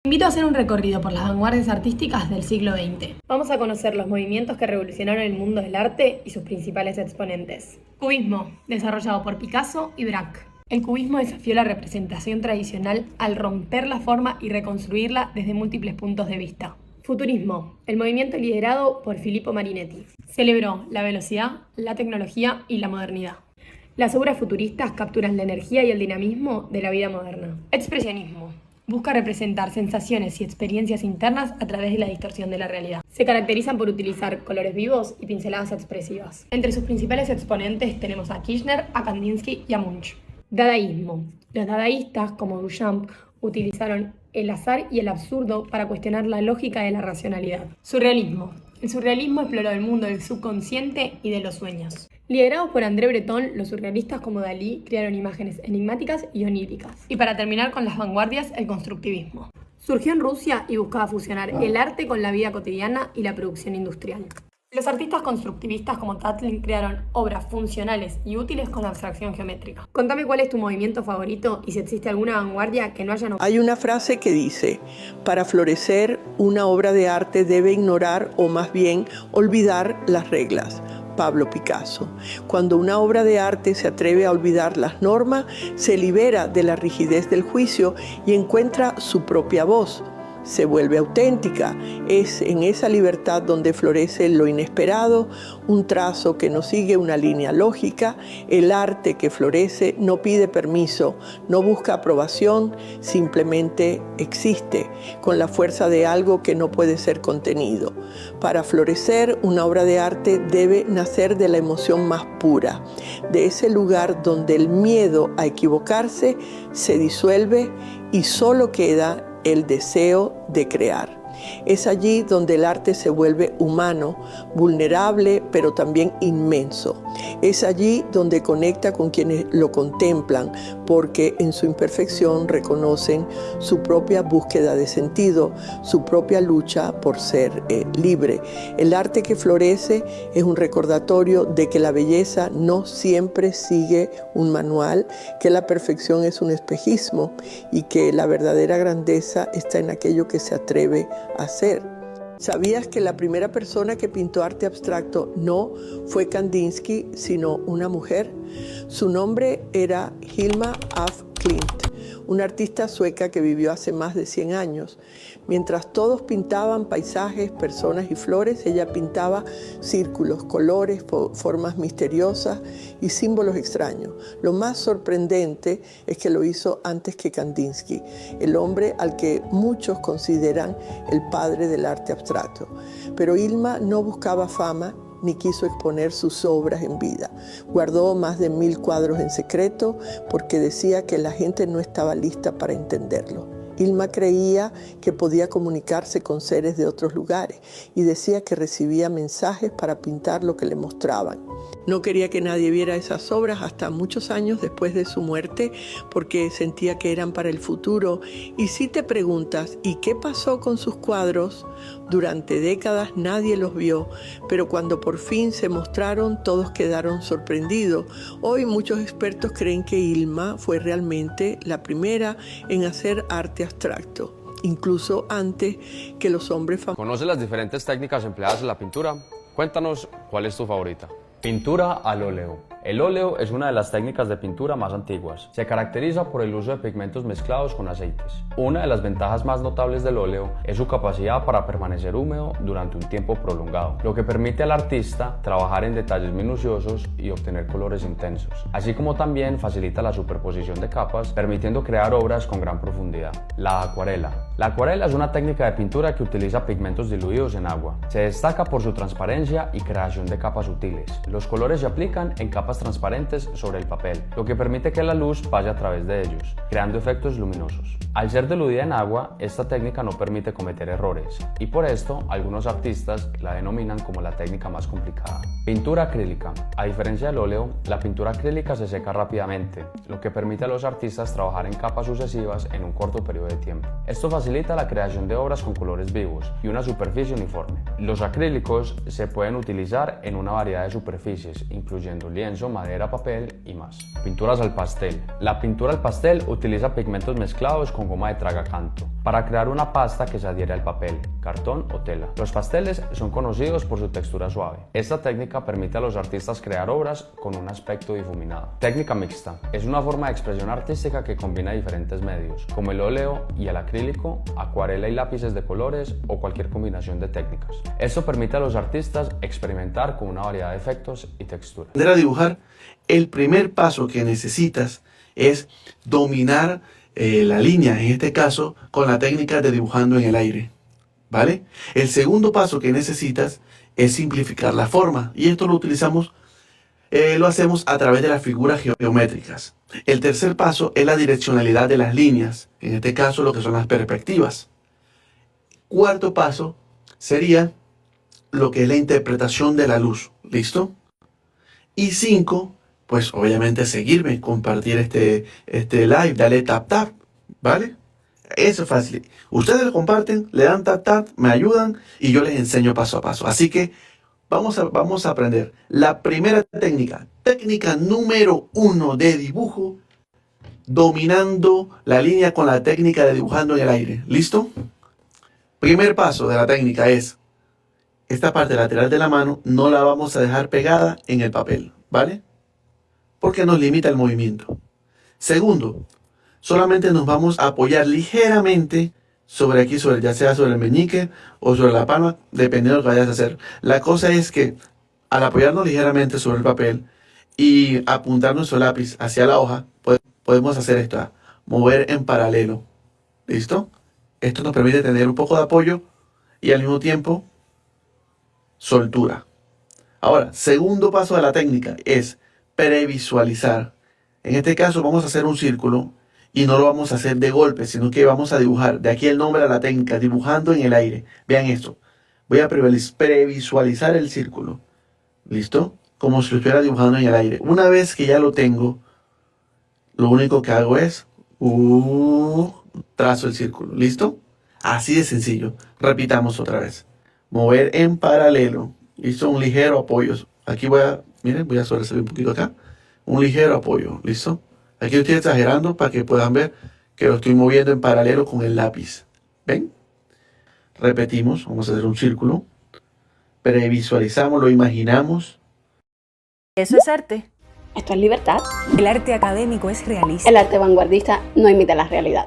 Invito a hacer un recorrido por las vanguardias artísticas del siglo XX. Vamos a conocer los movimientos que revolucionaron el mundo del arte y sus principales exponentes. Cubismo, desarrollado por Picasso y Braque. El cubismo desafió la representación tradicional al romper la forma y reconstruirla desde múltiples puntos de vista. Futurismo, el movimiento liderado por Filippo Marinetti. Celebró la velocidad, la tecnología y la modernidad. Las obras futuristas capturan la energía y el dinamismo de la vida moderna. Expresionismo. Busca representar sensaciones y experiencias internas a través de la distorsión de la realidad. Se caracterizan por utilizar colores vivos y pinceladas expresivas. Entre sus principales exponentes tenemos a Kirchner, a Kandinsky y a Munch. Dadaísmo. Los dadaístas, como Duchamp, utilizaron el azar y el absurdo para cuestionar la lógica de la racionalidad. Surrealismo. El surrealismo exploró el mundo del subconsciente y de los sueños. Liderados por André Breton, los surrealistas como Dalí crearon imágenes enigmáticas y oníricas. Y para terminar con las vanguardias, el constructivismo. Surgió en Rusia y buscaba fusionar el arte con la vida cotidiana y la producción industrial. Los artistas constructivistas como Tatlin crearon obras funcionales y útiles con abstracción geométrica. Contame cuál es tu movimiento favorito y si existe alguna vanguardia que no hayan... Hay una frase que dice: para florecer, una obra de arte debe ignorar o más bien olvidar las reglas. Pablo Picasso. Cuando una obra de arte se atreve a olvidar las normas, se libera de la rigidez del juicio y encuentra su propia voz. Se vuelve auténtica. Es en esa libertad donde florece lo inesperado, un trazo que no sigue una línea lógica. El arte que florece no pide permiso, no busca aprobación, simplemente existe, con la fuerza de algo que no puede ser contenido. Para florecer, una obra de arte debe nacer de la emoción más pura, de ese lugar donde el miedo a equivocarse se disuelve y solo queda el deseo de crear. Es allí donde el arte se vuelve humano, vulnerable, pero también inmenso. Es allí donde conecta con quienes lo contemplan, porque en su imperfección reconocen su propia búsqueda de sentido, su propia lucha por ser libre. El arte que florece es un recordatorio de que la belleza no siempre sigue un manual, que la perfección es un espejismo y que la verdadera grandeza está en aquello que se atreve a hacer. ¿Sabías que la primera persona que pintó arte abstracto no fue Kandinsky, sino una mujer? Su nombre era Hilma af Klint, una artista sueca que vivió hace más de 100 años. Mientras todos pintaban paisajes, personas y flores, ella pintaba círculos, colores, formas misteriosas y símbolos extraños. Lo más sorprendente es que lo hizo antes que Kandinsky, el hombre al que muchos consideran el padre del arte abstracto. Pero Hilma no buscaba fama ni quiso exponer sus obras en vida. Guardó más de 1000 cuadros en secreto porque decía que la gente no estaba lista para entenderlo. Hilma creía que podía comunicarse con seres de otros lugares y decía que recibía mensajes para pintar lo que le mostraban. No quería que nadie viera esas obras hasta muchos años después de su muerte porque sentía que eran para el futuro. Y si te preguntas, ¿y qué pasó con sus cuadros? Durante décadas nadie los vio, pero cuando por fin se mostraron, todos quedaron sorprendidos. Hoy muchos expertos creen que Hilma fue realmente la primera en hacer arte abstracto, incluso antes que los hombres famosos. ¿Conoces las diferentes técnicas empleadas en la pintura? Cuéntanos cuál es tu favorita. Pintura al óleo. El óleo es una de las técnicas de pintura más antiguas. Se caracteriza por el uso de pigmentos mezclados con aceites. Una de las ventajas más notables del óleo es su capacidad para permanecer húmedo durante un tiempo prolongado, lo que permite al artista trabajar en detalles minuciosos y obtener colores intensos, así como también facilita la superposición de capas, permitiendo crear obras con gran profundidad. La acuarela. La acuarela es una técnica de pintura que utiliza pigmentos diluidos en agua. Se destaca por su transparencia y creación de capas sutiles. Los colores se aplican en capas transparentes sobre el papel, lo que permite que la luz pase a través de ellos, creando efectos luminosos. Al ser diludida en agua, esta técnica no permite cometer errores, y por esto algunos artistas la denominan como la técnica más complicada. Pintura acrílica. A diferencia del óleo, la pintura acrílica se seca rápidamente, lo que permite a los artistas trabajar en capas sucesivas en un corto periodo de tiempo. Esto facilita la creación de obras con colores vivos y una superficie uniforme. Los acrílicos se pueden utilizar en una variedad de superficies, incluyendo lienzo, lienzo, madera, papel y más. Pinturas al pastel. La pintura al pastel utiliza pigmentos mezclados con goma de tragacanto para crear una pasta que se adhiere al papel, cartón o tela. Los pasteles son conocidos por su textura suave. Esta técnica permite a los artistas crear obras con un aspecto difuminado. Técnica mixta. Es una forma de expresión artística que combina diferentes medios, como el óleo y el acrílico, acuarela y lápices de colores o cualquier combinación de técnicas. Esto permite a los artistas experimentar con una variedad de efectos y texturas. Aprender a dibujar, el primer paso que necesitas es dominar la línea, en este caso con la técnica de dibujando en el aire, ¿vale? El segundo paso que necesitas es simplificar la forma, y esto lo hacemos a través de las figuras geométricas. El tercer paso es la direccionalidad de las líneas, en este caso lo que son las perspectivas. Cuarto paso sería lo que es la interpretación de la luz, ¿listo? Y 5, pues obviamente seguirme, compartir este live, dale tap tap, ¿vale? Eso es fácil. Ustedes lo comparten, le dan tap tap, me ayudan y yo les enseño paso a paso. Así que vamos a aprender la primera técnica número 1 de dibujo, dominando la línea con la técnica de dibujando en el aire. ¿Listo? Primer paso de la técnica es esta parte lateral de la mano no la vamos a dejar pegada en el papel, ¿vale? Porque nos limita el movimiento. Segundo, solamente nos vamos a apoyar ligeramente sobre aquí, ya sea sobre el meñique o sobre la palma, dependiendo de lo que vayas a hacer. La cosa es que al apoyarnos ligeramente sobre el papel y apuntar nuestro lápiz hacia la hoja, podemos hacer esto, mover en paralelo. ¿Listo? Esto nos permite tener un poco de apoyo y al mismo tiempo soltura. Ahora, segundo paso de la técnica es previsualizar. En este caso vamos a hacer un círculo y no lo vamos a hacer de golpe, sino que vamos a dibujar. De aquí el nombre de la técnica, dibujando en el aire. Vean esto. Voy a previsualizar el círculo. ¿Listo? Como si lo estuviera dibujando en el aire. Una vez que ya lo tengo, lo único que hago es trazo el círculo. ¿Listo? Así de sencillo. Repitamos otra vez. Mover en paralelo. ¿Listo? Un ligero apoyo. Aquí miren, voy a sobresalir un poquito acá. Un ligero apoyo. ¿Listo? Aquí estoy exagerando para que puedan ver que lo estoy moviendo en paralelo con el lápiz. ¿Ven? Repetimos. Vamos a hacer un círculo. Previsualizamos, lo imaginamos. Eso es arte. Esto es libertad. El arte académico es realista. El arte vanguardista no imita la realidad.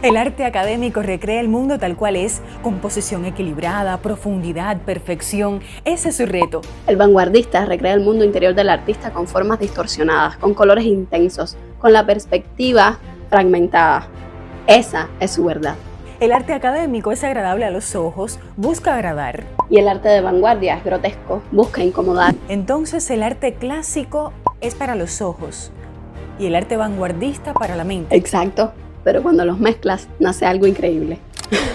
El arte académico recrea el mundo tal cual es, composición equilibrada, profundidad, perfección. Ese es su reto. El vanguardista recrea el mundo interior del artista con formas distorsionadas, con colores intensos, con la perspectiva fragmentada. Esa es su verdad. El arte académico es agradable a los ojos, busca agradar. Y el arte de vanguardia es grotesco, busca incomodar. Entonces el arte clásico es para los ojos y el arte vanguardista para la mente. Exacto, pero cuando los mezclas nace algo increíble.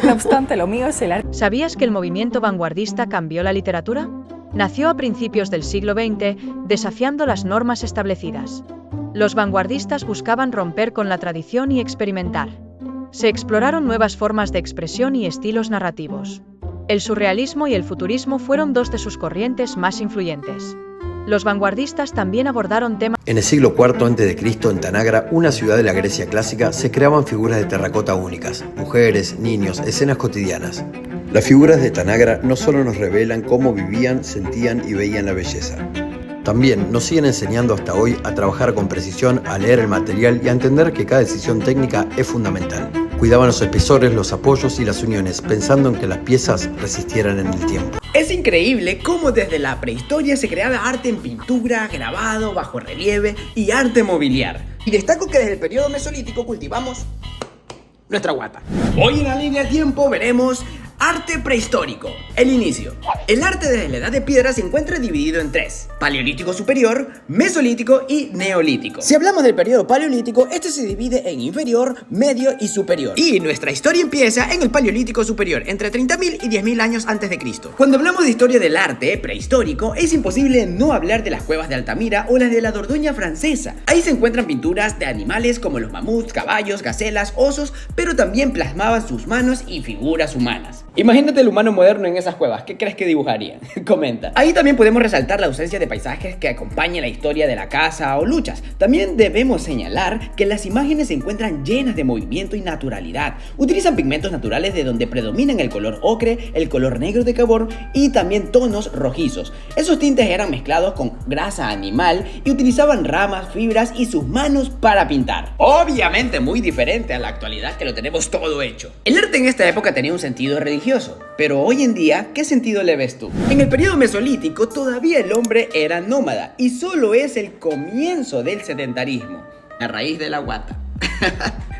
No obstante, lo mío es el arte. ¿Sabías que el movimiento vanguardista cambió la literatura? Nació a principios del siglo XX, desafiando las normas establecidas. Los vanguardistas buscaban romper con la tradición y experimentar. Se exploraron nuevas formas de expresión y estilos narrativos. El surrealismo y el futurismo fueron dos de sus corrientes más influyentes. Los vanguardistas también abordaron temas... En el siglo IV a.C., en Tanagra, una ciudad de la Grecia clásica, se creaban figuras de terracota únicas, mujeres, niños, escenas cotidianas. Las figuras de Tanagra no solo nos revelan cómo vivían, sentían y veían la belleza. También nos siguen enseñando hasta hoy a trabajar con precisión, a leer el material y a entender que cada decisión técnica es fundamental. Cuidaban los espesores, los apoyos y las uniones, pensando en que las piezas resistieran en el tiempo. Es increíble cómo desde la prehistoria se creaba arte en pintura, grabado, bajorrelieve y arte mobiliar. Y destaco que desde el periodo mesolítico cultivamos nuestra guata. Hoy en la línea de tiempo veremos arte prehistórico. El inicio. El arte desde la edad de piedra se encuentra dividido en tres: paleolítico superior, mesolítico y neolítico. Si hablamos del periodo paleolítico, este se divide en inferior, medio y superior. Y nuestra historia empieza en el paleolítico superior, entre 30.000 y 10.000 años antes de Cristo. Cuando hablamos de historia del arte prehistórico, es imposible no hablar de las cuevas de Altamira o las de la Dordoña francesa. Ahí se encuentran pinturas de animales como los mamuts, caballos, gacelas, osos, pero también plasmaban sus manos y figuras humanas. Imagínate el humano moderno en esas cuevas, ¿qué crees que dibujaría? Comenta. Ahí también podemos resaltar la ausencia de paisajes que acompañan la historia de la caza o luchas. También debemos señalar que las imágenes se encuentran llenas de movimiento y naturalidad. Utilizan pigmentos naturales de donde predominan el color ocre, el color negro de carbón y también tonos rojizos. Esos tintes eran mezclados con grasa animal y utilizaban ramas, fibras y sus manos para pintar. Obviamente muy diferente a la actualidad que lo tenemos todo hecho. El arte en esta época tenía un sentido religioso. Pero hoy en día, ¿qué sentido le ves tú? En el periodo mesolítico todavía el hombre era nómada y solo es el comienzo del sedentarismo, a raíz de la guata.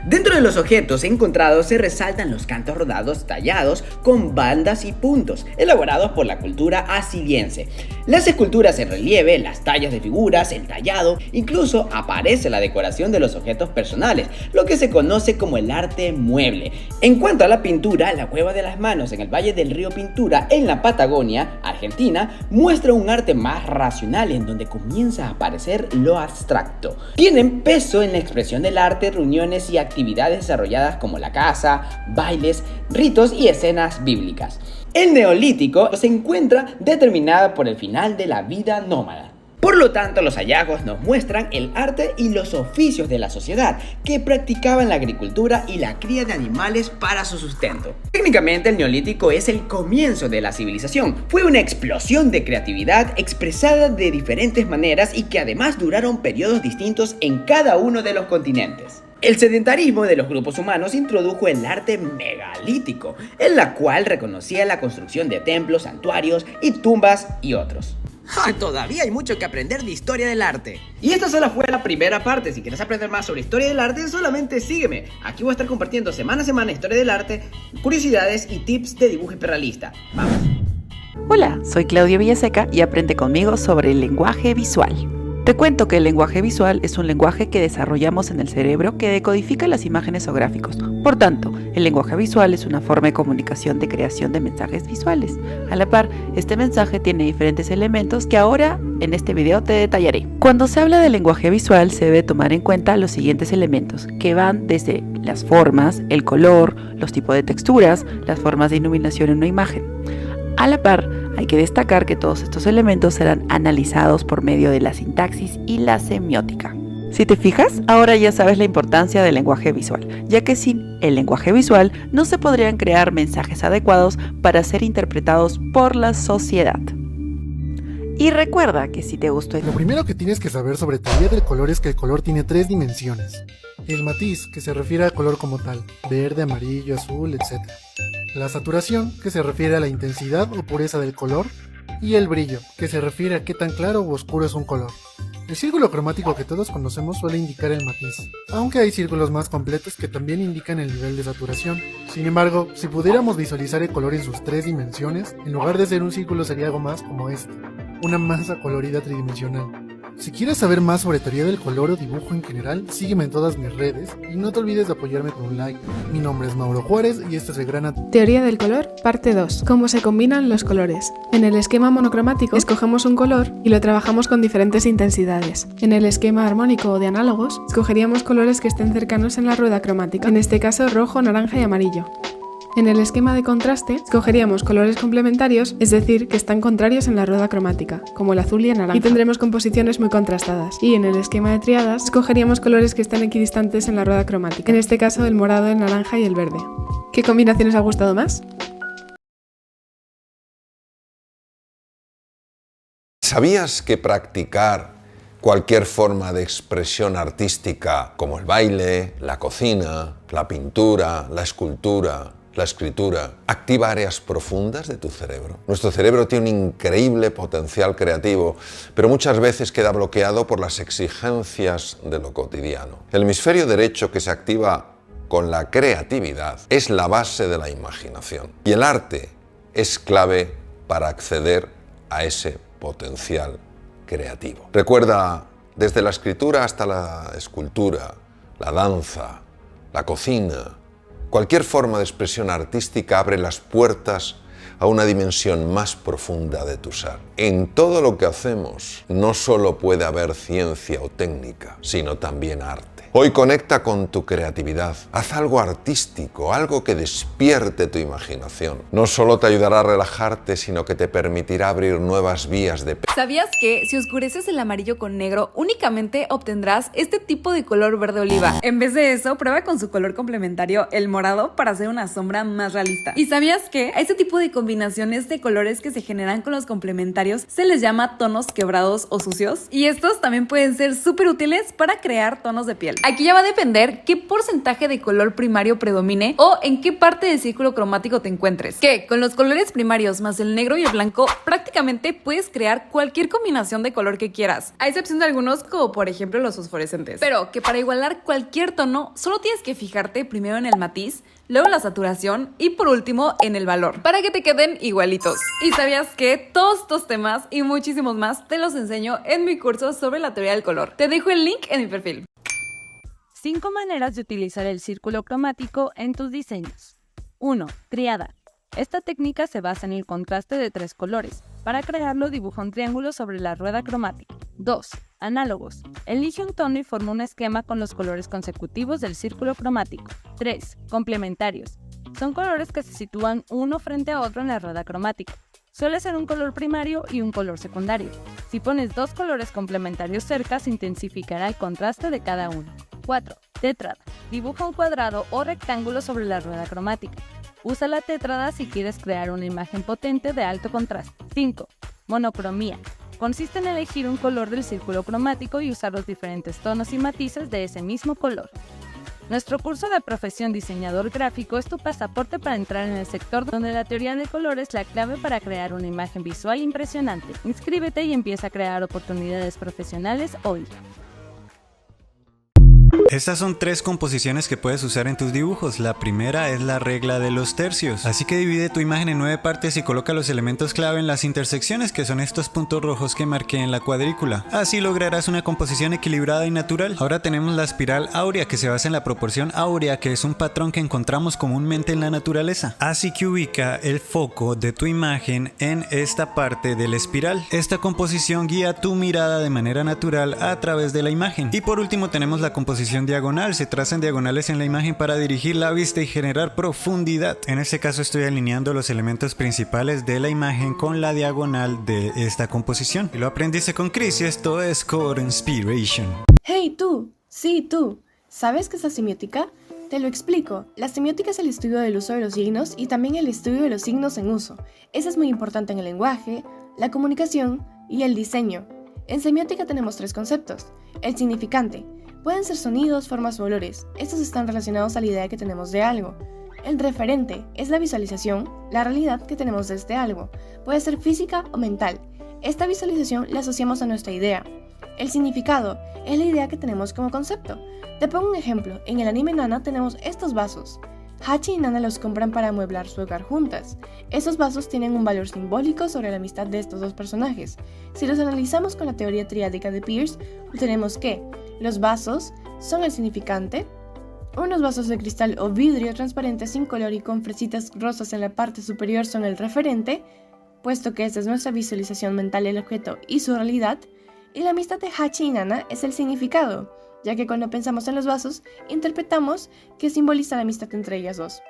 Dentro de los objetos encontrados se resaltan los cantos rodados tallados con bandas y puntos, elaborados por la cultura asiriense. Las esculturas en relieve, las tallas de figuras, el tallado, incluso aparece la decoración de los objetos personales, lo que se conoce como el arte mueble. En cuanto a la pintura, la Cueva de las Manos en el Valle del Río Pintura, en la Patagonia, Argentina, muestra un arte más racional en donde comienza a aparecer lo abstracto. Tienen peso en la expresión del arte, reuniones y actividades desarrolladas como la caza, bailes, ritos y escenas bíblicas. El Neolítico se encuentra determinada por el final de la vida nómada. Por lo tanto, los hallazgos nos muestran el arte y los oficios de la sociedad que practicaban la agricultura y la cría de animales para su sustento. Técnicamente, el Neolítico es el comienzo de la civilización. Fue una explosión de creatividad expresada de diferentes maneras y que además duraron periodos distintos en cada uno de los continentes. El sedentarismo de los grupos humanos introdujo el arte megalítico, en la cual reconocía la construcción de templos, santuarios y tumbas y otros. Todavía hay mucho que aprender de historia del arte. Y esta solo fue la primera parte. Si quieres aprender más sobre historia del arte, solamente sígueme. Aquí voy a estar compartiendo semana a semana historia del arte, curiosidades y tips de dibujo hiperrealista. ¡Vamos! Hola, soy Claudia Villaseca y aprende conmigo sobre el lenguaje visual. Te cuento que el lenguaje visual es un lenguaje que desarrollamos en el cerebro que decodifica las imágenes o gráficos. Por tanto, el lenguaje visual es una forma de comunicación de creación de mensajes visuales. A la par, este mensaje tiene diferentes elementos que ahora en este video te detallaré. Cuando se habla de lenguaje visual se debe tomar en cuenta los siguientes elementos, que van desde las formas, el color, los tipos de texturas, las formas de iluminación en una imagen. A la par, hay que destacar que todos estos elementos serán analizados por medio de la sintaxis y la semiótica. Si te fijas, ahora ya sabes la importancia del lenguaje visual, ya que sin el lenguaje visual no se podrían crear mensajes adecuados para ser interpretados por la sociedad. Y recuerda que si te gustó... Lo primero que tienes que saber sobre teoría del color es que el color tiene 3 dimensiones. El matiz, que se refiere al color como tal, verde, amarillo, azul, etc. La saturación, que se refiere a la intensidad o pureza del color. Y el brillo, que se refiere a qué tan claro o oscuro es un color. El círculo cromático que todos conocemos suele indicar el matiz, aunque hay círculos más completos que también indican el nivel de saturación. Sin embargo, si pudiéramos visualizar el color en sus 3 dimensiones, en lugar de ser un círculo sería algo más como este, una masa colorida tridimensional. Si quieres saber más sobre teoría del color o dibujo en general, sígueme en todas mis redes y no te olvides de apoyarme con un like. Mi nombre es Mauro Juárez y este es el gran... Teoría del color, parte 2. Cómo se combinan los colores. En el esquema monocromático, escogemos un color y lo trabajamos con diferentes intensidades. En el esquema armónico o de análogos, escogeríamos colores que estén cercanos en la rueda cromática, en este caso rojo, naranja y amarillo. En el esquema de contraste, escogeríamos colores complementarios, es decir, que están contrarios en la rueda cromática, como el azul y el naranja, y tendremos composiciones muy contrastadas. Y en el esquema de triadas, escogeríamos colores que están equidistantes en la rueda cromática, en este caso el morado, el naranja y el verde. ¿Qué combinaciones ha gustado más? ¿Sabías que practicar cualquier forma de expresión artística, como el baile, la cocina, la pintura, la escultura, la escritura, activa áreas profundas de tu cerebro? Nuestro cerebro tiene un increíble potencial creativo, pero muchas veces queda bloqueado por las exigencias de lo cotidiano. El hemisferio derecho, que se activa con la creatividad, es la base de la imaginación. Y el arte es clave para acceder a ese potencial creativo. Recuerda, desde la escritura hasta la escultura, la danza, la cocina, cualquier forma de expresión artística abre las puertas a una dimensión más profunda de tu ser. En todo lo que hacemos no solo puede haber ciencia o técnica, sino también arte. Hoy conecta con tu creatividad. Haz algo artístico, algo que despierte tu imaginación. No solo te ayudará a relajarte, sino que te permitirá abrir nuevas vías de... ¿Sabías que si oscureces el amarillo con negro, únicamente obtendrás este tipo de color verde oliva? En vez de eso, prueba con su color complementario, el morado, para hacer una sombra más realista. ¿Y sabías que a este tipo de combinaciones de colores que se generan con los complementarios se les llama tonos quebrados o sucios? Y estos también pueden ser súper útiles para crear tonos de piel. Aquí ya va a depender qué porcentaje de color primario predomine o en qué parte del círculo cromático te encuentres. Que con los colores primarios más el negro y el blanco, prácticamente puedes crear cualquier combinación de color que quieras, a excepción de algunos como por ejemplo los fosforescentes. Pero que para igualar cualquier tono, solo tienes que fijarte primero en el matiz, luego en la saturación y por último en el valor, para que te queden igualitos. ¿Y sabías que todos estos temas y muchísimos más te los enseño en mi curso sobre la teoría del color? Te dejo el link en mi perfil. 5 maneras de utilizar el círculo cromático en tus diseños. 1. Triada. Esta técnica se basa en el contraste de 3 colores. Para crearlo, dibuja un triángulo sobre la rueda cromática. 2. Análogos. Elige un tono y forma un esquema con los colores consecutivos del círculo cromático. 3. Complementarios. Son colores que se sitúan uno frente a otro en la rueda cromática. Suele ser un color primario y un color secundario. Si pones 2 colores complementarios cerca, se intensificará el contraste de cada uno. 4. Tétrada. Dibuja un cuadrado o rectángulo sobre la rueda cromática. Usa la tétrada si quieres crear una imagen potente de alto contraste. 5. Monocromía. Consiste en elegir un color del círculo cromático y usar los diferentes tonos y matices de ese mismo color. Nuestro curso de profesión diseñador gráfico es tu pasaporte para entrar en el sector donde la teoría de color es la clave para crear una imagen visual impresionante. Inscríbete y empieza a crear oportunidades profesionales hoy. Estas son 3 composiciones que puedes usar en tus dibujos. La primera es la regla de los tercios. Así que divide tu imagen en 9 partes y coloca los elementos clave en las intersecciones, que son estos puntos rojos que marqué en la cuadrícula. Así lograrás una composición equilibrada y natural. Ahora tenemos la espiral áurea, que se basa en la proporción áurea, que es un patrón que encontramos comúnmente en la naturaleza. Así que ubica el foco de tu imagen en esta parte de la espiral. Esta composición guía tu mirada de manera natural a través de la imagen. Y por último tenemos la composición diagonal. Se trazan diagonales en la imagen para dirigir la vista y generar profundidad. En este caso estoy alineando los elementos principales de la imagen con la diagonal de esta composición. Y lo aprendiste con Chris y esto es Core Inspiration. Hey tú, sí tú, ¿sabes qué es la semiótica? Te lo explico. La semiótica es el estudio del uso de los signos y también el estudio de los signos en uso. Eso es muy importante en el lenguaje, la comunicación y el diseño. En semiótica tenemos 3 conceptos. El significante. Pueden ser sonidos, formas o olores. Estos están relacionados a la idea que tenemos de algo. El referente es la visualización, la realidad que tenemos de este algo. Puede ser física o mental. Esta visualización la asociamos a nuestra idea. El significado es la idea que tenemos como concepto. Te pongo un ejemplo. En el anime Nana tenemos estos vasos. Hachi y Nana los compran para amueblar su hogar juntas. Estos vasos tienen un valor simbólico sobre la amistad de estos 2 personajes. Si los analizamos con la teoría triádica de Peirce, obtenemos que los vasos son el significante, unos vasos de cristal o vidrio transparente sin color y con fresitas rosas en la parte superior son el referente, puesto que esta es nuestra visualización mental del objeto y su realidad, y la amistad de Hachi y Nana es el significado, ya que cuando pensamos en los vasos, interpretamos que simboliza la amistad entre ellas 2.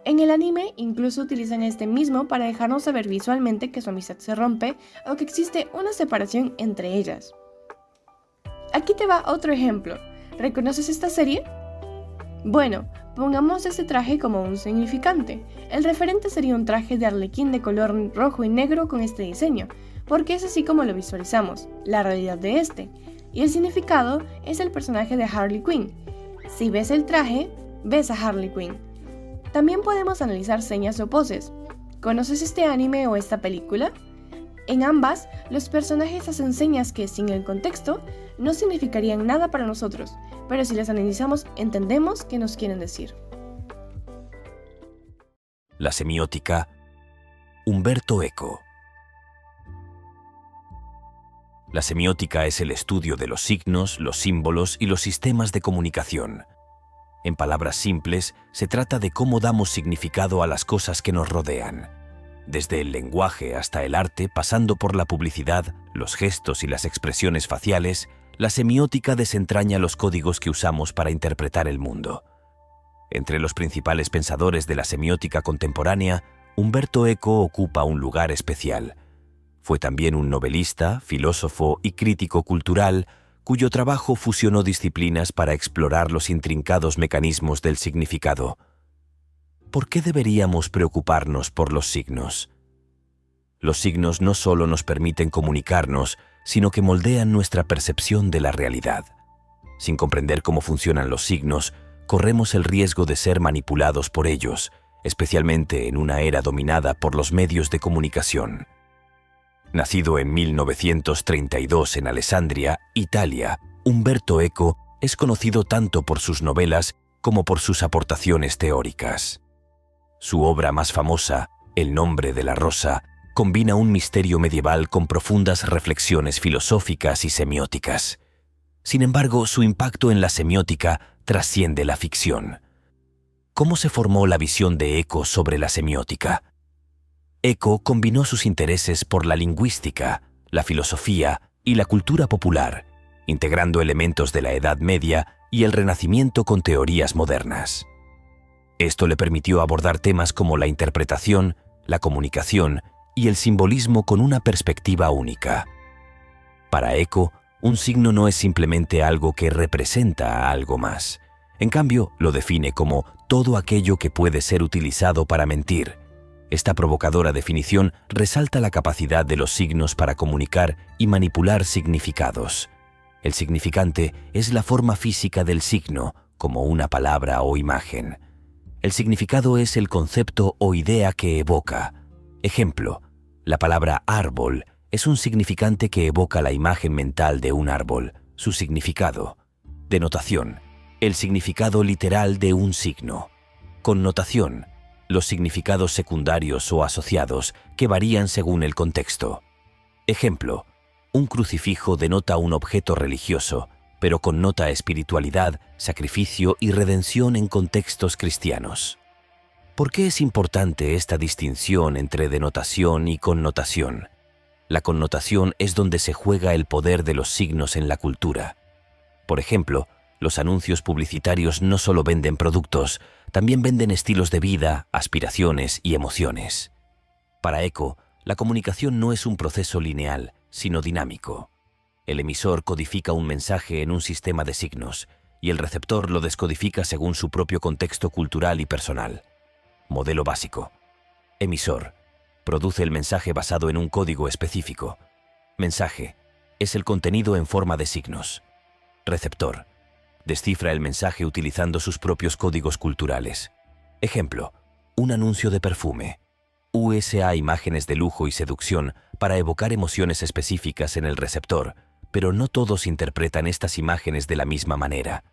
En el anime incluso utilizan este mismo para dejarnos saber visualmente que su amistad se rompe o que existe una separación entre ellas. Aquí te va otro ejemplo. ¿Reconoces esta serie? Bueno, pongamos este traje como un significante. El referente sería un traje de arlequín de color rojo y negro con este diseño, porque es así como lo visualizamos, la realidad de este. Y el significado es el personaje de Harley Quinn. Si ves el traje, ves a Harley Quinn. También podemos analizar señas o poses. ¿Conoces este anime o esta película? En ambas, los personajes hacen señas que, sin el contexto, no significarían nada para nosotros, pero si las analizamos, entendemos qué nos quieren decir. La semiótica, Umberto Eco. La semiótica es el estudio de los signos, los símbolos y los sistemas de comunicación. En palabras simples, se trata de cómo damos significado a las cosas que nos rodean. Desde el lenguaje hasta el arte, pasando por la publicidad, los gestos y las expresiones faciales, la semiótica desentraña los códigos que usamos para interpretar el mundo. Entre los principales pensadores de la semiótica contemporánea, Umberto Eco ocupa un lugar especial. Fue también un novelista, filósofo y crítico cultural, cuyo trabajo fusionó disciplinas para explorar los intrincados mecanismos del significado. ¿Por qué deberíamos preocuparnos por los signos? Los signos no solo nos permiten comunicarnos, sino que moldean nuestra percepción de la realidad. Sin comprender cómo funcionan los signos, corremos el riesgo de ser manipulados por ellos, especialmente en una era dominada por los medios de comunicación. Nacido en 1932 en Alessandria, Italia, Umberto Eco es conocido tanto por sus novelas como por sus aportaciones teóricas. Su obra más famosa, El nombre de la rosa, combina un misterio medieval con profundas reflexiones filosóficas y semióticas. Sin embargo, su impacto en la semiótica trasciende la ficción. ¿Cómo se formó la visión de Eco sobre la semiótica? Eco combinó sus intereses por la lingüística, la filosofía y la cultura popular, integrando elementos de la Edad Media y el Renacimiento con teorías modernas. Esto le permitió abordar temas como la interpretación, la comunicación y el simbolismo con una perspectiva única. Para Eco, un signo no es simplemente algo que representa a algo más. En cambio, lo define como todo aquello que puede ser utilizado para mentir. Esta provocadora definición resalta la capacidad de los signos para comunicar y manipular significados. El significante es la forma física del signo, como una palabra o imagen. El significado es el concepto o idea que evoca. Ejemplo, la palabra árbol es un significante que evoca la imagen mental de un árbol, su significado. Denotación, el significado literal de un signo. Connotación, los significados secundarios o asociados que varían según el contexto. Ejemplo, un crucifijo denota un objeto religioso, pero connota espiritualidad, sacrificio y redención en contextos cristianos. ¿Por qué es importante esta distinción entre denotación y connotación? La connotación es donde se juega el poder de los signos en la cultura. Por ejemplo, los anuncios publicitarios no solo venden productos, también venden estilos de vida, aspiraciones y emociones. Para Eco, la comunicación no es un proceso lineal, sino dinámico. El emisor codifica un mensaje en un sistema de signos, y el receptor lo descodifica según su propio contexto cultural y personal. Modelo básico. Emisor. Produce el mensaje basado en un código específico. Mensaje. Es el contenido en forma de signos. Receptor. Descifra el mensaje utilizando sus propios códigos culturales. Ejemplo, un anuncio de perfume. USA imágenes de lujo y seducción para evocar emociones específicas en el receptor, pero no todos interpretan estas imágenes de la misma manera.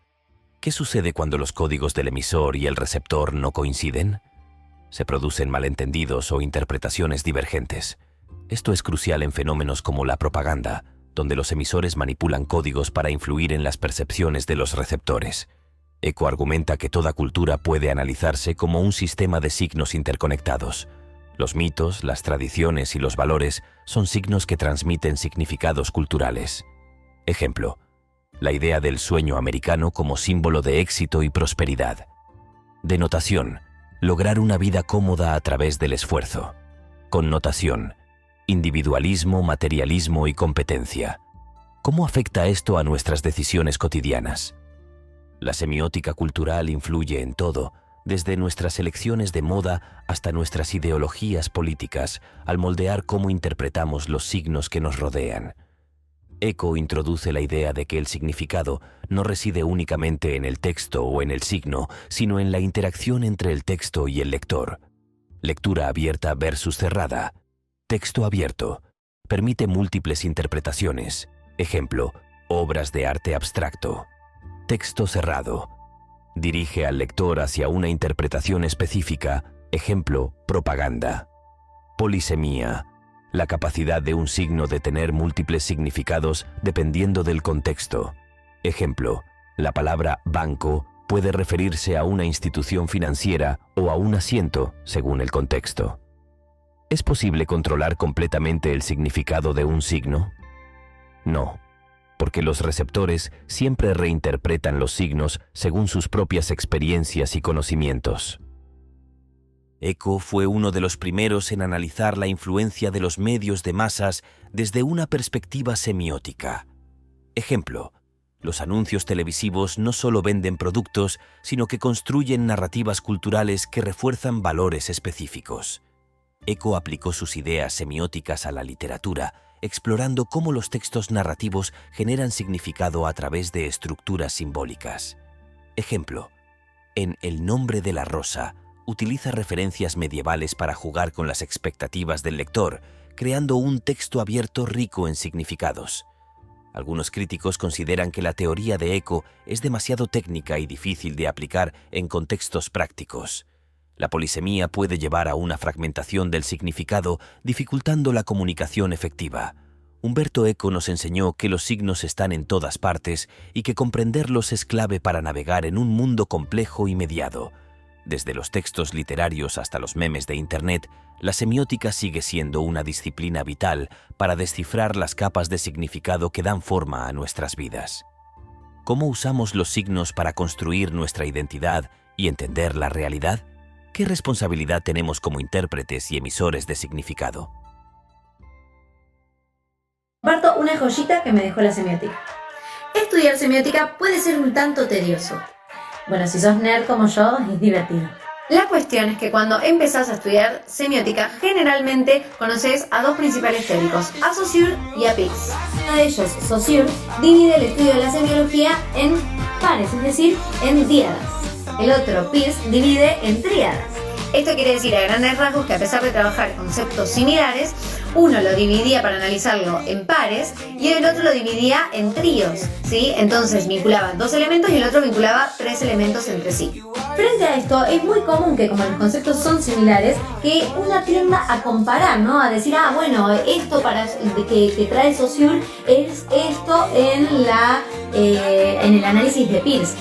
¿Qué sucede cuando los códigos del emisor y el receptor no coinciden? Se producen malentendidos o interpretaciones divergentes. Esto es crucial en fenómenos como la propaganda, donde los emisores manipulan códigos para influir en las percepciones de los receptores. Eco argumenta que toda cultura puede analizarse como un sistema de signos interconectados. Los mitos, las tradiciones y los valores son signos que transmiten significados culturales. Ejemplo, la idea del sueño americano como símbolo de éxito y prosperidad. Denotación, lograr una vida cómoda a través del esfuerzo. Connotación, individualismo, materialismo y competencia. ¿Cómo afecta esto a nuestras decisiones cotidianas? La semiótica cultural influye en todo, desde nuestras elecciones de moda hasta nuestras ideologías políticas, al moldear cómo interpretamos los signos que nos rodean. Eco introduce la idea de que el significado no reside únicamente en el texto o en el signo, sino en la interacción entre el texto y el lector. Lectura abierta versus cerrada. Texto abierto. Permite múltiples interpretaciones. Ejemplo, obras de arte abstracto. Texto cerrado. Dirige al lector hacia una interpretación específica. Ejemplo, propaganda. Polisemia. La capacidad de un signo de tener múltiples significados dependiendo del contexto. Ejemplo, la palabra banco puede referirse a una institución financiera o a un asiento según el contexto. ¿Es posible controlar completamente el significado de un signo? No. porque los receptores siempre reinterpretan los signos según sus propias experiencias y conocimientos. Eco fue uno de los primeros en analizar la influencia de los medios de masas desde una perspectiva semiótica. Ejemplo, los anuncios televisivos no solo venden productos, sino que construyen narrativas culturales que refuerzan valores específicos. Eco aplicó sus ideas semióticas a la literatura, explorando cómo los textos narrativos generan significado a través de estructuras simbólicas. Ejemplo, en El nombre de la rosa, utiliza referencias medievales para jugar con las expectativas del lector, creando un texto abierto rico en significados. Algunos críticos consideran que la teoría de Eco es demasiado técnica y difícil de aplicar en contextos prácticos. La polisemía puede llevar a una fragmentación del significado, dificultando la comunicación efectiva. Umberto Eco nos enseñó que los signos están en todas partes y que comprenderlos es clave para navegar en un mundo complejo y mediado. Desde los textos literarios hasta los memes de Internet, la semiótica sigue siendo una disciplina vital para descifrar las capas de significado que dan forma a nuestras vidas. ¿Cómo usamos los signos para construir nuestra identidad y entender la realidad? ¿Qué responsabilidad tenemos como intérpretes y emisores de significado? Comparto una joyita que me dejó la semiótica. Estudiar semiótica puede ser un tanto tedioso. Bueno, si sos nerd como yo, es divertido. La cuestión es que cuando empezás a estudiar semiótica, generalmente conoces a dos principales teóricos, a Saussure y a Peirce. Uno de ellos, Saussure, divide el estudio de la semiología en pares, es decir, en díadas. El otro, Peirce, divide en tríadas. Esto quiere decir a grandes rasgos que a pesar de trabajar conceptos similares, uno lo dividía para analizarlo en pares y el otro lo dividía en tríos, ¿sí? Entonces vinculaban dos elementos y el otro vinculaba tres elementos entre sí. Frente a esto, es muy común que como los conceptos son similares, que uno tienda a comparar, ¿no? A decir, bueno, esto que trae Saussure es esto en el análisis de Peirce.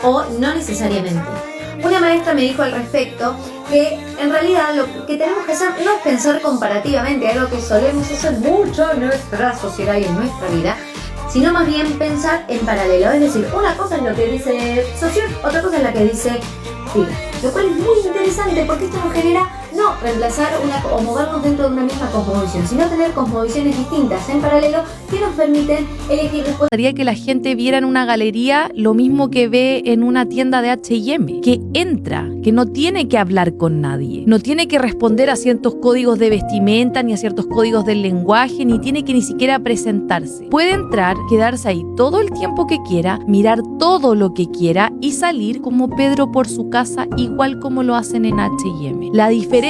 O no necesariamente. Una maestra me dijo al respecto que en realidad lo que tenemos que hacer no es pensar comparativamente, algo que solemos hacer mucho en nuestra sociedad y en nuestra vida, sino más bien pensar en paralelo. Es decir, una cosa es lo que dice Saussure, otra cosa es la que dice Peirce. Lo cual es muy interesante porque esto nos genera no reemplazar o movernos dentro de una misma cosmovisión, sino tener cosmovisiones distintas en paralelo que nos permiten elegir respuestas. Me gustaría que la gente viera en una galería lo mismo que ve en una tienda de H&M, que entra, que no tiene que hablar con nadie, no tiene que responder a ciertos códigos de vestimenta, ni a ciertos códigos del lenguaje, ni tiene que ni siquiera presentarse. Puede entrar, quedarse ahí todo el tiempo que quiera, mirar todo lo que quiera y salir como Pedro por su casa, igual como lo hacen en H&M. La diferencia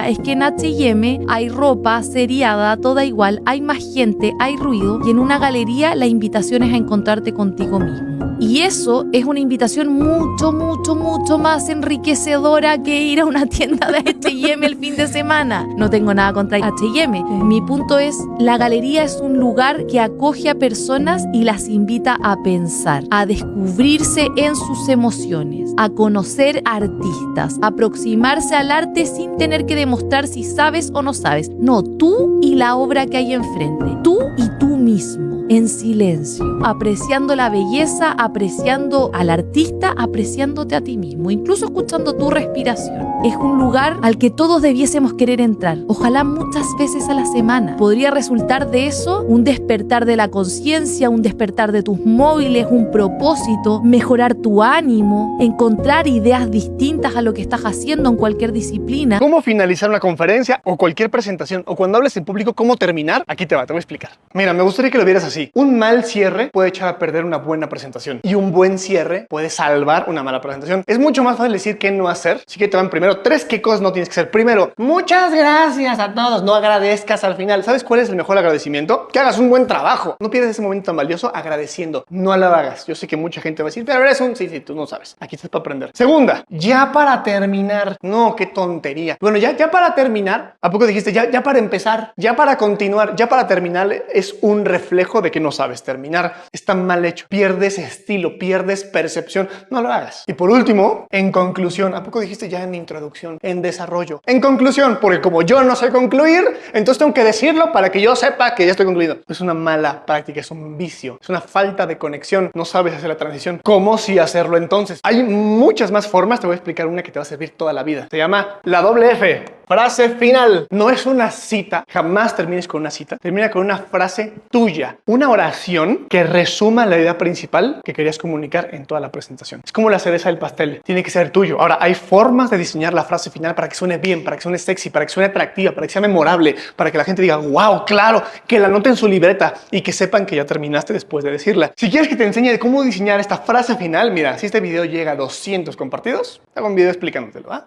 es que en H&M hay ropa seriada, toda igual, hay más gente, hay ruido, y en una galería la invitación es a encontrarte contigo mismo. Y eso es una invitación mucho, mucho, mucho más enriquecedora que ir a una tienda de H&M el fin de semana. No tengo nada contra H&M. Mi punto es, la galería es un lugar que acoge a personas y las invita a pensar, a descubrirse en sus emociones, a conocer artistas, a aproximarse al arte sin tener que demostrar si sabes o no sabes. No, tú y la obra que hay enfrente. Tú y tú mismo. En silencio, apreciando la belleza, apreciando al artista, apreciándote a ti mismo, incluso escuchando tu respiración. Es un lugar al que todos debiésemos querer entrar, ojalá muchas veces a la semana. Podría resultar de eso un despertar de la conciencia, un despertar de tus móviles, un propósito, mejorar tu ánimo, encontrar ideas distintas a lo que estás haciendo en cualquier disciplina. ¿Cómo finalizar una conferencia o cualquier presentación? O cuando hables en público, ¿cómo terminar? Aquí te voy a explicar. Mira, me gustaría que lo vieras así. Un mal cierre puede echar a perder una buena presentación y un buen cierre puede salvar una mala presentación. Es mucho más fácil decir qué no hacer, así que te van primero 3 qué cosas no tienes que hacer. Primero, muchas gracias a todos, no agradezcas al final. ¿Sabes cuál es el mejor agradecimiento? Que hagas un buen trabajo. No pierdas ese momento tan valioso agradeciendo, no lo hagas. Yo sé que mucha gente va a decir, pero eres un... Sí, tú no sabes. Aquí estás para aprender. Segunda, ya para terminar. No, qué tontería. Bueno, ya para terminar, ¿a poco dijiste ya para empezar? Ya para continuar, ya para terminar es un reflejo de que no sabes terminar. Está mal hecho. Pierdes estilo, pierdes percepción. No lo hagas. Y por último, en conclusión, ¿a poco dijiste ya en intro producción, en desarrollo, en conclusión, porque como yo no sé concluir, entonces tengo que decirlo para que yo sepa que ya estoy concluido. Es una mala práctica, es un vicio, es una falta de conexión. No sabes hacer la transición. ¿Cómo sí hacerlo entonces? Hay muchas más formas, te voy a explicar una que te va a servir toda la vida. Se llama la doble F. Frase final. No es una cita, jamás termines con una cita. Termina con una frase tuya. Una oración que resuma la idea principal que querías comunicar en toda la presentación. Es como la cereza del pastel. Tiene que ser tuyo. Ahora, hay formas de diseñar la frase final para que suene bien, para que suene sexy, para que suene atractiva, para que sea memorable, para que la gente diga, wow, claro, que la anoten en su libreta y que sepan que ya terminaste después de decirla. Si quieres que te enseñe de cómo diseñar esta frase final, mira, si este video llega a 200 compartidos, hago un video explicándotelo, ¿ah?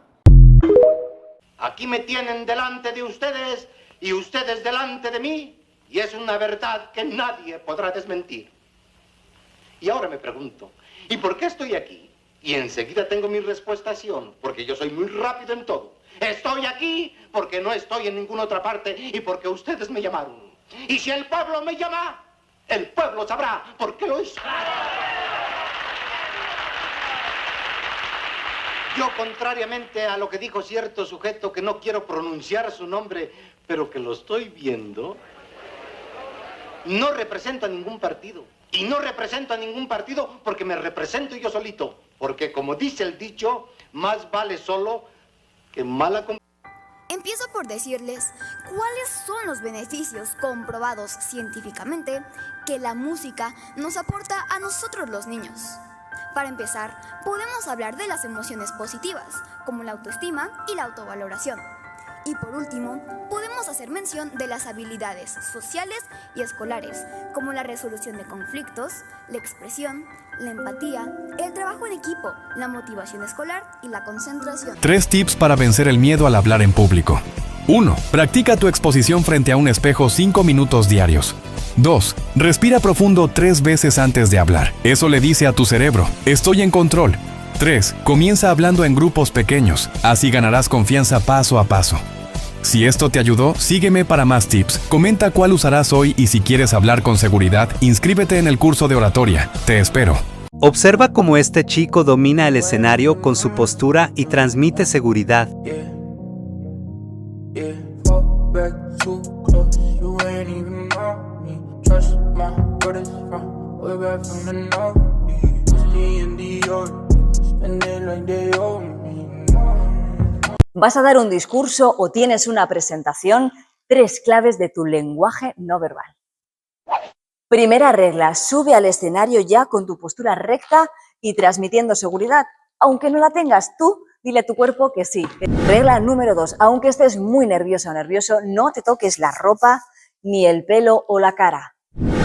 Aquí me tienen delante de ustedes y ustedes delante de mí, y es una verdad que nadie podrá desmentir. Y ahora me pregunto, ¿y por qué estoy aquí? Y enseguida tengo mi respuestación, porque yo soy muy rápido en todo. Estoy aquí porque no estoy en ninguna otra parte y porque ustedes me llamaron. Y si el pueblo me llama, el pueblo sabrá por qué lo hizo. Yo, contrariamente a lo que dijo cierto sujeto que no quiero pronunciar su nombre, pero que lo estoy viendo, no represento a ningún partido. Y no represento a ningún partido porque me represento yo solito. Porque como dice el dicho, más vale solo que mal acompañado. Empiezo por decirles cuáles son los beneficios comprobados científicamente que la música nos aporta a nosotros los niños. Para empezar, podemos hablar de las emociones positivas, como la autoestima y la autovaloración. Y por último, podemos hacer mención de las habilidades sociales y escolares, como la resolución de conflictos, la expresión, la empatía, el trabajo en equipo, la motivación escolar y la concentración. 3 tips para vencer el miedo al hablar en público. 1. Practica tu exposición frente a un espejo 5 minutos diarios. 2. Respira profundo 3 veces antes de hablar. Eso le dice a tu cerebro, estoy en control. 3. Comienza hablando en grupos pequeños, así ganarás confianza paso a paso. Si esto te ayudó, sígueme para más tips. Comenta cuál usarás hoy y si quieres hablar con seguridad, inscríbete en el curso de oratoria. Te espero. Observa cómo este chico domina el escenario con su postura y transmite seguridad. ¿Vas a dar un discurso o tienes una presentación? 3 claves de tu lenguaje no verbal. Primera regla, sube al escenario ya con tu postura recta y transmitiendo seguridad. Aunque no la tengas tú, dile a tu cuerpo que sí. Regla número 2, aunque estés muy nerviosa o nervioso, no te toques la ropa, ni el pelo o la cara.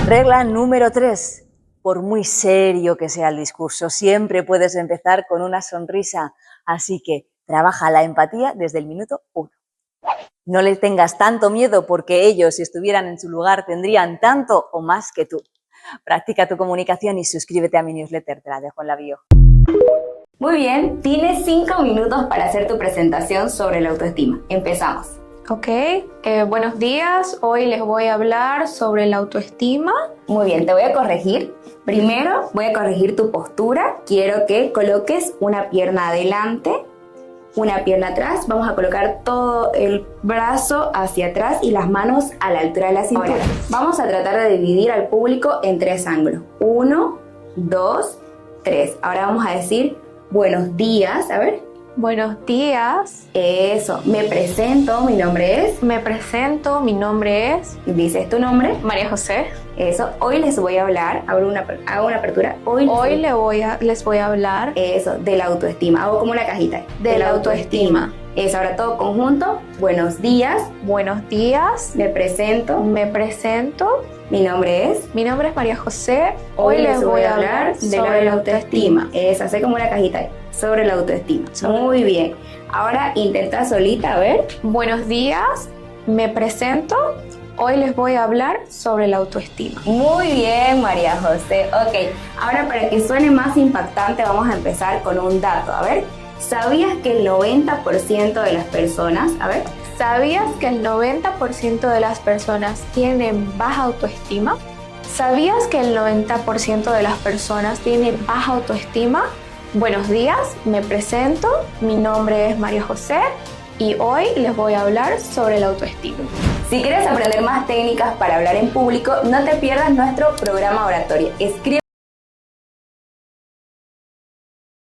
Regla número 3, por muy serio que sea el discurso, siempre puedes empezar con una sonrisa. Así que trabaja la empatía desde el minuto 1. No les tengas tanto miedo porque ellos, si estuvieran en su lugar, tendrían tanto o más que tú. Practica tu comunicación y suscríbete a mi newsletter, te la dejo en la bio. Muy bien, tienes 5 minutos para hacer tu presentación sobre la autoestima. Empezamos. Ok, buenos días. Hoy les voy a hablar sobre la autoestima. Muy bien, te voy a corregir. Primero voy a corregir tu postura. Quiero que coloques una pierna adelante, una pierna atrás. Vamos a colocar todo el brazo hacia atrás y las manos a la altura de la cintura. Ahora, vamos a tratar de dividir al público en 3 ángulos. 1, 2, 3. Ahora vamos a decir buenos días. A ver. Buenos días. Eso. Me presento, mi nombre es. Me presento, mi nombre es. ¿Dices tu nombre? María José. Eso. Hoy les voy a hablar. Hago una apertura. Hoy les voy a hablar. Eso, de la autoestima. Hago como una cajita. De la autoestima. Eso, ahora todo conjunto. Buenos días. Buenos días. Me presento. Me presento. Mi nombre es. Mi nombre es María José. Hoy les voy a hablar sobre la autoestima. Eso, hace como una cajita ahí. Sobre la autoestima. Muy bien. Ahora intenta solita, a ver. Buenos días. Me presento. Hoy les voy a hablar sobre la autoestima. Muy bien, María José. Ok, ahora para que suene más impactante vamos a empezar con un dato. A ver, ¿sabías que el 90% de las personas, ¿Sabías que el 90% de las personas tienen baja autoestima? ¿Sabías que el 90% de las personas tienen baja autoestima? Buenos días, me presento, mi nombre es María José y hoy les voy a hablar sobre la autoestima. Si quieres aprender más técnicas para hablar en público, no te pierdas nuestro programa oratoria. Escribe